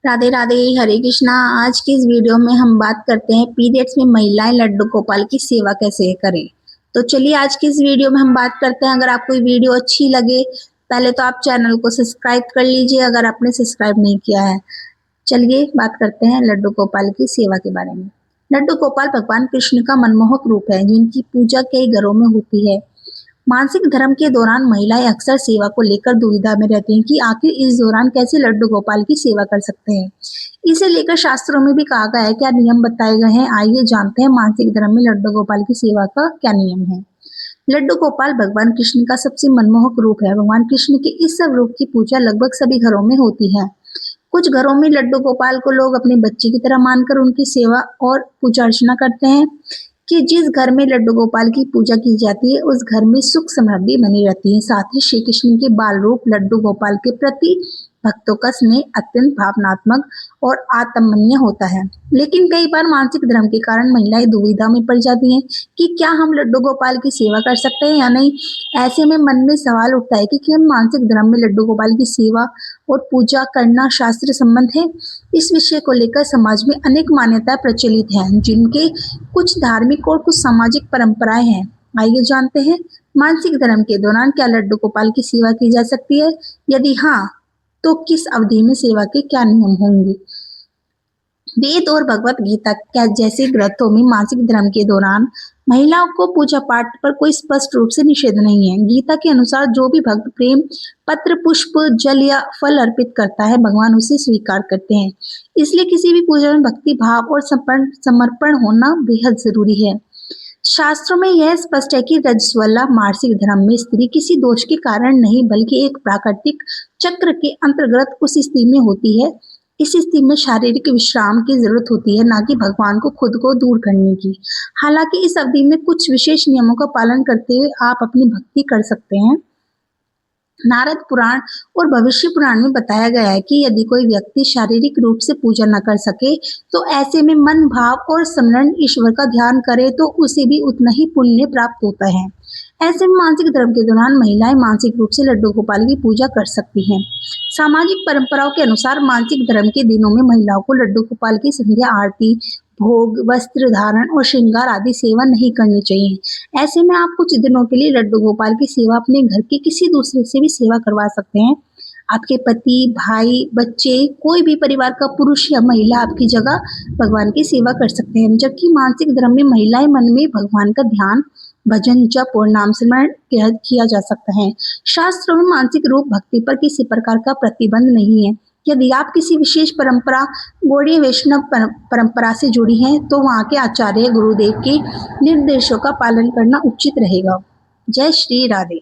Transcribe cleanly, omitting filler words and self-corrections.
राधे राधे, हरे कृष्णा। आज की इस वीडियो में हम बात करते हैं पीरियड्स में महिलाएं लड्डू गोपाल की सेवा कैसे करें। तो चलिए आज की इस वीडियो में हम बात करते हैं। अगर आपको ये वीडियो अच्छी लगे पहले तो आप चैनल को सब्सक्राइब कर लीजिए अगर आपने सब्सक्राइब नहीं किया है। चलिए बात करते हैं लड्डू गोपाल की सेवा के बारे में। लड्डू गोपाल भगवान कृष्ण का मनमोहक रूप है जिनकी पूजा कई घरों में होती है। मासिक धर्म के दौरान महिलाएं अक्सर सेवा को लेकर दुविधा में रहती हैं कि आखिर इस दौरान कैसे लड्डू गोपाल की सेवा कर सकते हैं। इसे लेकर शास्त्रों में भी कहा गया है, क्या नियम बताए गए हैं, आइए जानते हैं मासिक धर्म में लड्डू गोपाल की सेवा का क्या नियम है। लड्डू गोपाल भगवान कृष्ण का सबसे मनमोहक रूप है। भगवान कृष्ण के इस सब रूप की पूजा लगभग सभी घरों में होती है। कुछ घरों में लड्डू गोपाल को लोग अपने बच्चे की तरह मानकर उनकी सेवा और पूजा अर्चना करते हैं कि जिस घर में लड्डू गोपाल की पूजा की जाती है उस घर में सुख समृद्धि बनी रहती है। साथ ही श्री कृष्ण के बाल रूप लड्डू गोपाल के प्रति भक्तों का स्नेह अत्यंत भावनात्मक और आत्मन्य होता है। लेकिन कई बार मानसिक धर्म के कारण महिलाएं दुविधा में पड़ जाती हैं कि क्या हम लड्डू गोपाल की सेवा कर सकते हैं या नहीं। ऐसे में मन में सवाल उठता है कि हम मानसिक धर्म में लड्डू गोपाल की सेवा और पूजा करना शास्त्र संबद्ध है। इस विषय को लेकर समाज में अनेक मान्यताएं प्रचलित हैं जिनके कुछ धार्मिक और कुछ सामाजिक परंपराएं हैं। आइए जानते हैं मानसिक धर्म के दौरान क्या लड्डू गोपाल की सेवा की जा सकती है, यदि हाँ तो किस अवधि में सेवा के क्या नियम होंगे। वेद और भगवत गीता क्या जैसे ग्रंथों में मासिक धर्म के दौरान महिलाओं को पूजा पाठ पर कोई स्पष्ट रूप से निषेध नहीं है। गीता के अनुसार जो भी भक्त प्रेम पत्र पुष्प जल या फल अर्पित करता है भगवान उसे स्वीकार करते हैं। इसलिए किसी भी पूजा में भक्ति भाव और समर्पण होना बेहद जरूरी है। शास्त्रों में यह स्पष्ट है कि रजस्वला मासिक धर्म में स्त्री किसी दोष के कारण नहीं बल्कि एक प्राकृतिक चक्र के अंतर्गत उस स्थिति में होती है। इस स्थिति में शारीरिक विश्राम की जरूरत होती है, ना कि भगवान को खुद को दूर करने की। हालांकि इस अवधि में कुछ विशेष नियमों का पालन करते हुए आप अपनी भक्ति कर सकते हैं। नारद पुराण और भविष्य पुराण में बताया गया है कि यदि कोई व्यक्ति शारीरिक रूप से पूजा न कर सके तो ऐसे में मन भाव और स्मरण ईश्वर का ध्यान करे तो उसे भी उतना ही पुण्य प्राप्त होता है। ऐसे में मासिक धर्म के दौरान महिलाएं मानसिक रूप से लड्डू गोपाल की पूजा कर सकती हैं। सामाजिक परंपराओं के अनुसार मासिक धर्म के दिनों में महिलाओं को लड्डू गोपाल की संध्या आरती भोग वस्त्र धारण और श्रृंगार आदि सेवा नहीं करनी चाहिए। ऐसे में आप कुछ दिनों के लिए लड्डू गोपाल की सेवा अपने घर के किसी दूसरे से भी सेवा करवा सकते हैं। आपके पति भाई बच्चे कोई भी परिवार का पुरुष या महिला आपकी जगह भगवान की सेवा कर सकते हैं। जबकि मानसिक धर्म में महिलाएं मन में भगवान का ध्यान भजन जप और नाम स्मरण किया जा सकता है। शास्त्रों में मानसिक रूप भक्ति पर किसी प्रकार का प्रतिबंध नहीं है। यदि आप किसी विशेष परंपरा गौड़ीय वैष्णव परंपरा से जुड़ी हैं तो वहाँ के आचार्य गुरुदेव के निर्देशों का पालन करना उचित रहेगा। जय श्री राधे।